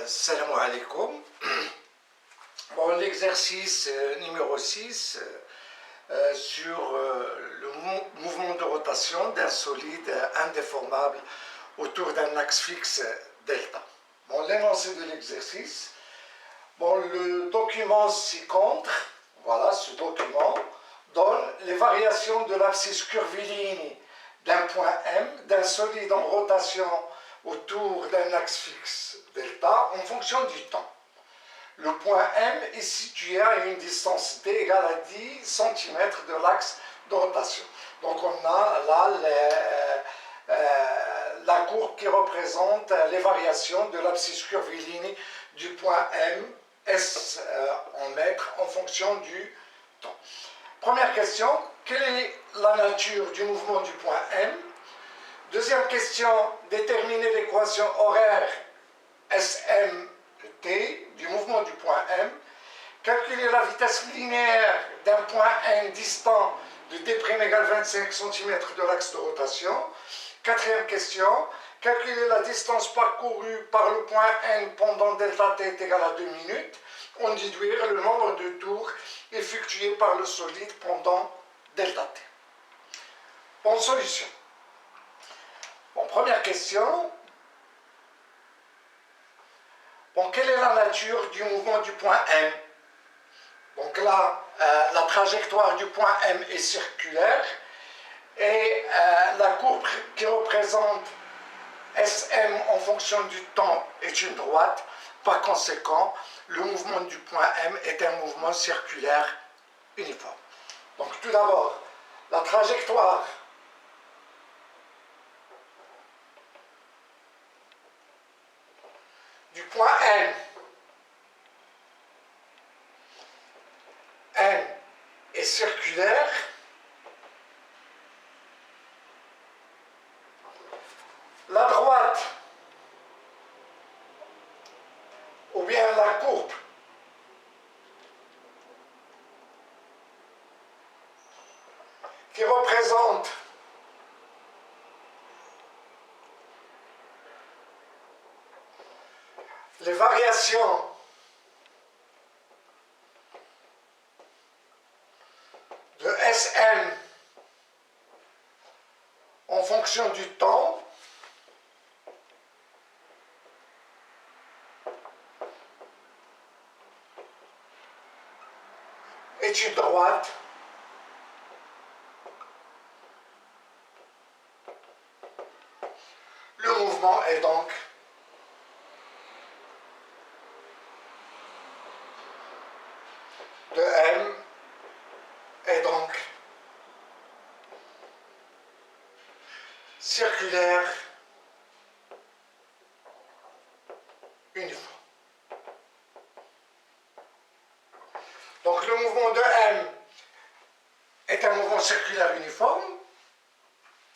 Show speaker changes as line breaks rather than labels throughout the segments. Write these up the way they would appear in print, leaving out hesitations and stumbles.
Salam alaikum. Bon, l'exercice numéro 6 sur le mouvement de rotation d'un solide indéformable autour d'un axe fixe delta. Bon, l'énoncé de l'exercice. Bon, le document ci-contre, voilà, ce document donne les variations de l'abscisse curviligne d'un point M, d'un solide en rotation autour d'un axe fixe delta en fonction du temps. Le point M est situé à une distance d égale à 10 cm de l'axe de rotation. Donc on a là la courbe qui représente les variations de l'abscisse curviligne du point M, S en mètres, en fonction du temps. Première question, quelle est la nature du mouvement du point M? Deuxième question, déterminer l'équation horaire SM de T du mouvement du point M. Calculer la vitesse linéaire d'un point N distant de D' égale 25 cm de l'axe de rotation. Quatrième question, calculer la distance parcourue par le point N pendant delta T est égal à 2 minutes. En déduire le nombre de tours effectués par le solide pendant delta T. Bon, solution. Bon, première question. Bon, quelle est la nature du mouvement du point M? Donc là, la trajectoire du point M est circulaire et la courbe qui représente SM en fonction du temps est une droite. Par conséquent, le mouvement du point M est un mouvement circulaire uniforme. Donc tout d'abord, la trajectoire du point N est circulaire. La droite, ou bien la courbe, qui représente les variations de SM en fonction du temps, est une droite le mouvement est donc de M est donc circulaire uniforme. Donc le mouvement de M est un mouvement circulaire uniforme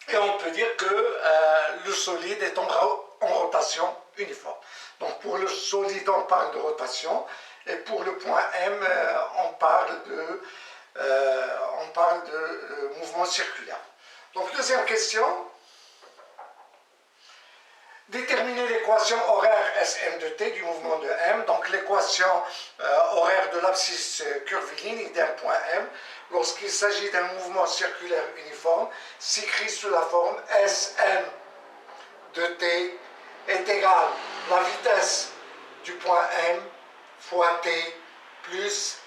et on peut dire que le solide est en rotation uniforme. Donc pour le solide on parle de rotation et pour le point M on parle de mouvement circulaire. Donc deuxième question, déterminer l'équation horaire SM de T du mouvement de M, donc l'équation horaire de l'abscisse curviligne d'un point M, lorsqu'il s'agit d'un mouvement circulaire uniforme, s'écrit sous la forme SM de T est égal à la vitesse du point M fois T plus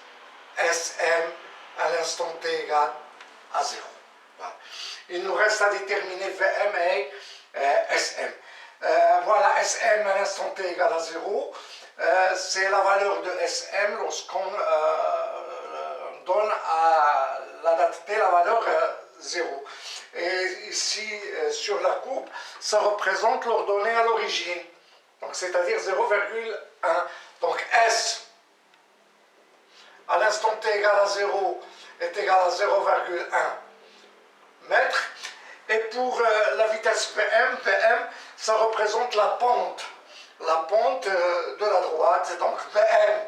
SM à l'instant T égale à 0. Voilà. Il nous reste à déterminer VM et SM. Voilà, SM à l'instant T égale à 0. C'est la valeur de SM lorsqu'on donne à la date T la valeur 0. Et ici, sur la courbe, ça représente l'ordonnée à l'origine. Donc, c'est-à-dire 0,1. Donc, S à l'instant T égale à 0 est égal à 0,1 mètres. Et pour la vitesse Vm, ça représente la pente de la droite. Donc Vm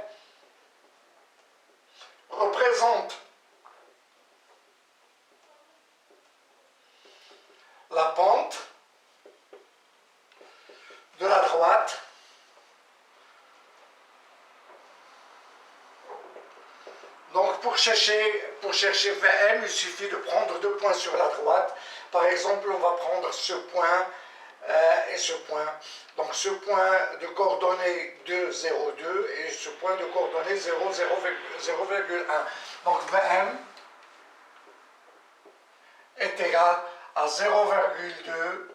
représente la pente de la droite pour chercher Vm, il suffit de prendre deux points sur la droite. Par exemple, on va prendre ce point et ce point. Donc ce point de coordonnées 2, 0, 2 et ce point de coordonnées 0, 0,1. Donc Vm est égal à 0,2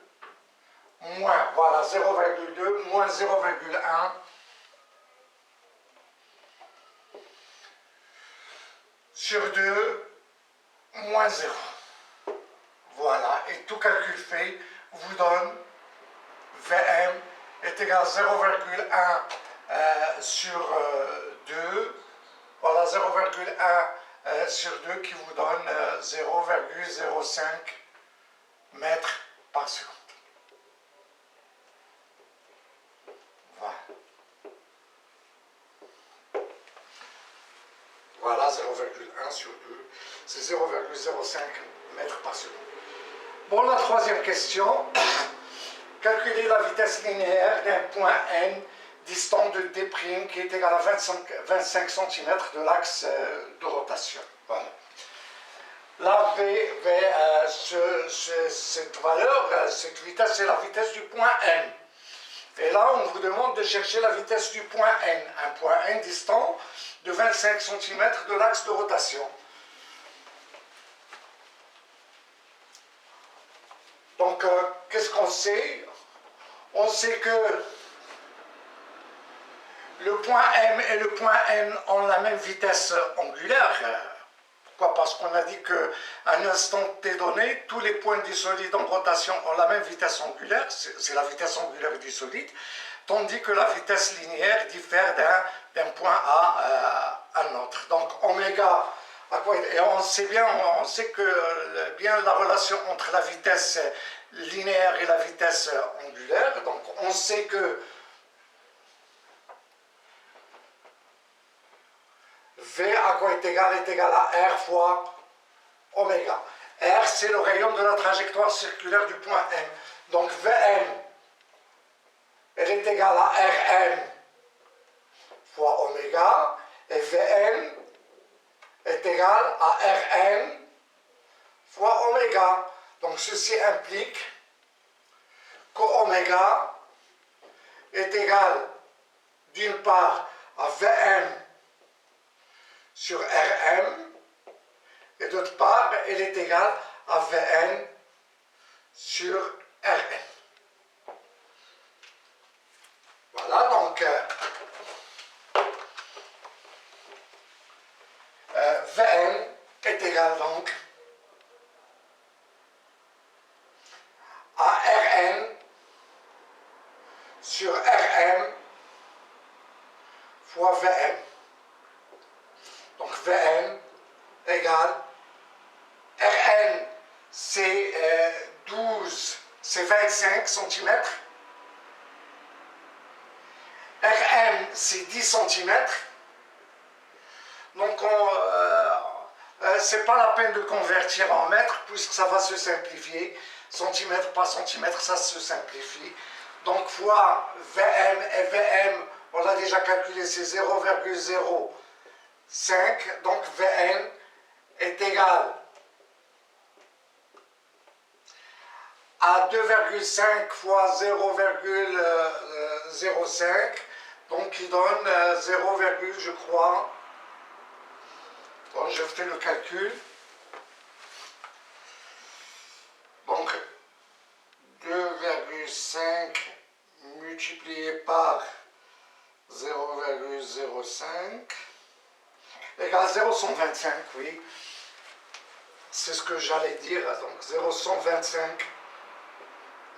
moins, voilà, 0,2 moins 0,1 sur 2 moins 0. Voilà, et tout calcul fait vous donne Vm est égal à 0,1 sur 2. Voilà, 0,1 sur 2 qui vous donne 0,05 mètres par seconde. Voilà. Voilà, 0,1 sur 2, c'est 0,05 mètres par seconde. Bon, la troisième question. Calculer la vitesse linéaire d'un point N distant de D' qui est égal à 25 cm de l'axe de rotation. Voilà. La cette valeur, cette vitesse, c'est la vitesse du point N. Et là, on vous demande de chercher la vitesse du point N, un point N distant de 25 cm de l'axe de rotation. Donc, qu'est-ce qu'on sait? On sait que le point M et le point N ont la même vitesse angulaire. Pourquoi? Parce qu'on a dit qu'à un instant T donné, tous les points du solide en rotation ont la même vitesse angulaire, c'est la vitesse angulaire du solide, tandis que la vitesse linéaire diffère d'un point à un autre. Donc oméga, et on sait que bien la relation entre la vitesse linéaire et la vitesse angulaire, donc on sait que V à quoi est égal à R fois oméga. R, c'est le rayon de la trajectoire circulaire du point M. Donc Vm, elle est égale à Rm fois oméga, et Vn est égal à Rn fois oméga. Donc ceci implique qu'oméga est égal d'une part à Vm sur Rm, et d'autre part, elle est égale à Vn sur Rn. Voilà, donc Vn est égal donc à Rn sur Rm fois Vm. Donc Vn égale Rn, c'est 25 cm. Rm, c'est 10 cm. Donc c'est pas la peine de convertir en mètres puisque ça va se simplifier. Centimètre par centimètre, ça se simplifie. Donc fois Vm, et Vm, on l'a déjà calculé, c'est 0,05. Donc Vn est égal à 2,5 fois 0,05. Donc il donne 0, je crois. Bon, je fais le calcul. Donc 2,5 multiplié par 0,05 égale 0,125, oui. C'est ce que j'allais dire, donc 0,125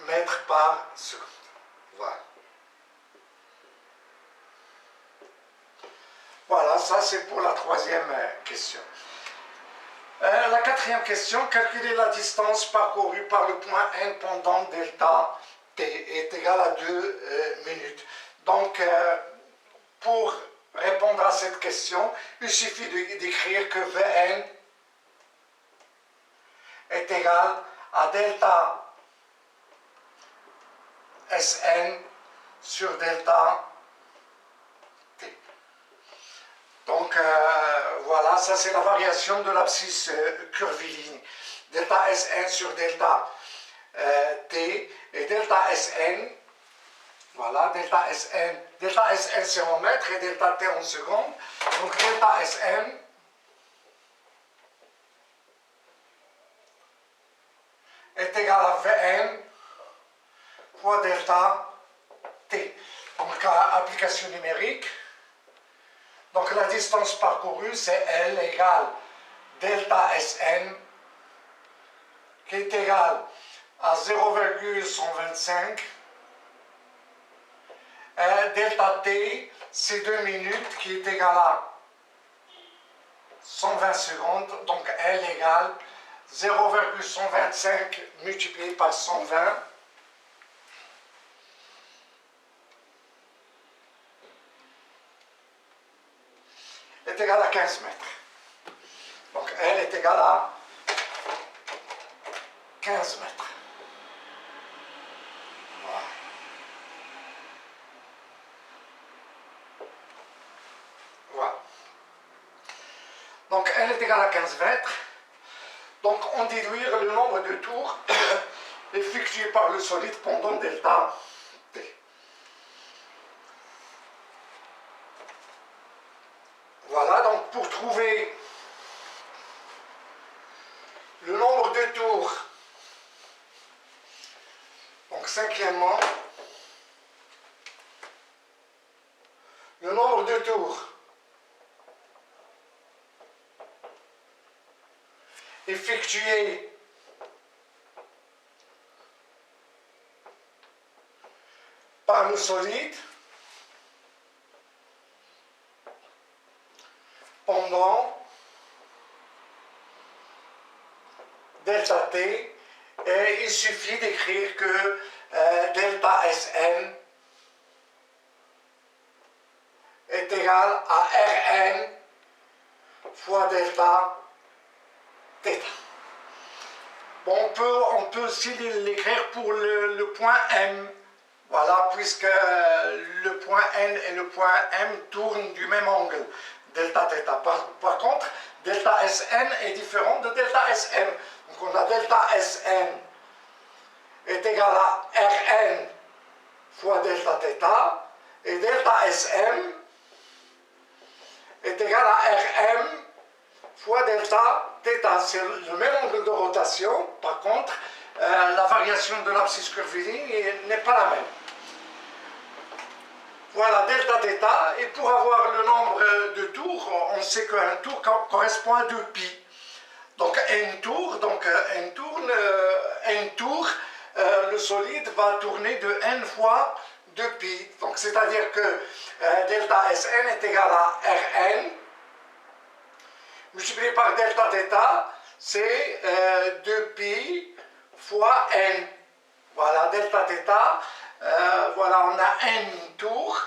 mètres par seconde. Voilà. Voilà, ça c'est pour la troisième question. La quatrième question, calculer la distance parcourue par le point N pendant delta T est égal à 2 minutes. Donc, pour répondre à cette question, il suffit d'écrire que Vn est égal à delta Sn sur delta T. Donc voilà, ça c'est la variation de l'abscisse curviligne. Delta Sn sur delta T et delta Sn, voilà, delta Sn c'est en mètres et delta T en secondes. Donc delta Sn est égal à Vn fois delta T. Donc application numérique. Donc la distance parcourue c'est L égale delta Sn qui est égal à 0,125. Delta T c'est 2 minutes qui est égal à 120 secondes. Donc L égale 0,125 multiplié par 120 est égal à 15 mètres. Donc L est égal à 15 mètres. Voilà. Voilà. Donc L est égal à 15 mètres. Donc on déduire le nombre de tours effectués par le solide pendant delta T. Voilà, donc pour trouver le nombre de tours, donc cinquièmement, le nombre de tours effectués par le solide pendant delta T, et il suffit d'écrire que delta Sn est égal à Rn fois delta θ. Bon, on peut aussi l'écrire pour le point M. Voilà, puisque le point N et le point M tournent du même angle, delta θ. Par contre, delta Sn est différent de delta Sm. Donc on a delta Sn est égal à Rn fois delta θ, et delta Sm est égal à Rm fois delta θ. C'est le même angle de rotation, par contre, la variation de l'abscisse curviligne n'est pas la même. Voilà, delta θ, et pour avoir le nombre de tours, on sait qu'un tour correspond à 2 pi. Donc n tours, le solide va tourner de n fois 2 pi. Donc c'est-à-dire que delta Sn est égal à Rn multiplié par delta θ, c'est 2 pi fois n. Voilà, delta θ, voilà, on a n tours,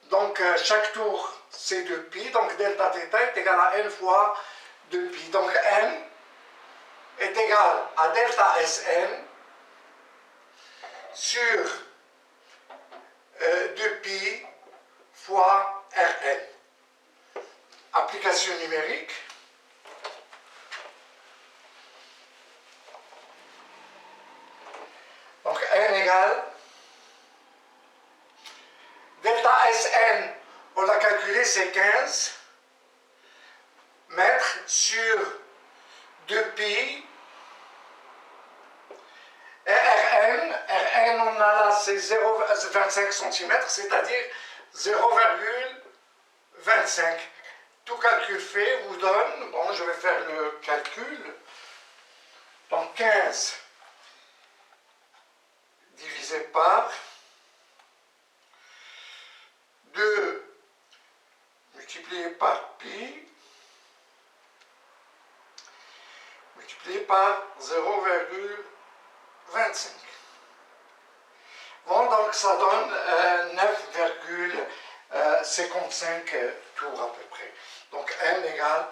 donc chaque tour c'est 2 pi, donc delta θ est égal à n fois 2 pi. Donc n est égal à delta Sn sur 2 pi fois Rn. Application numérique. Donc n égale delta Sn, on l'a calculé, c'est 15 mètres sur 2 pi. Et Rn on a là c'est 0,25 cm, c'est-à-dire 0,25. Tout calcul fait vous donne, bon je vais faire le calcul, donc 15 divisé par 2 multiplié par pi multiplié par 0,25. Bon, donc ça donne 9,55 tours à peu près. Donc n égale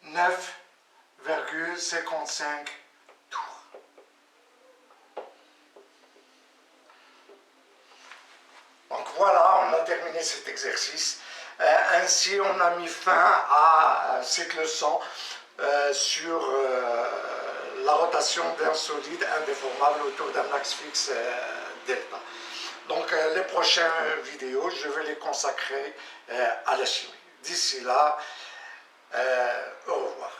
9,55 tours. Donc voilà, on a terminé cet exercice. Ainsi, on a mis fin à cette leçon sur la rotation d'un solide indéformable autour d'un axe fixe delta. Donc les prochaines vidéos, je vais les consacrer à la chimie. D'ici là, au revoir.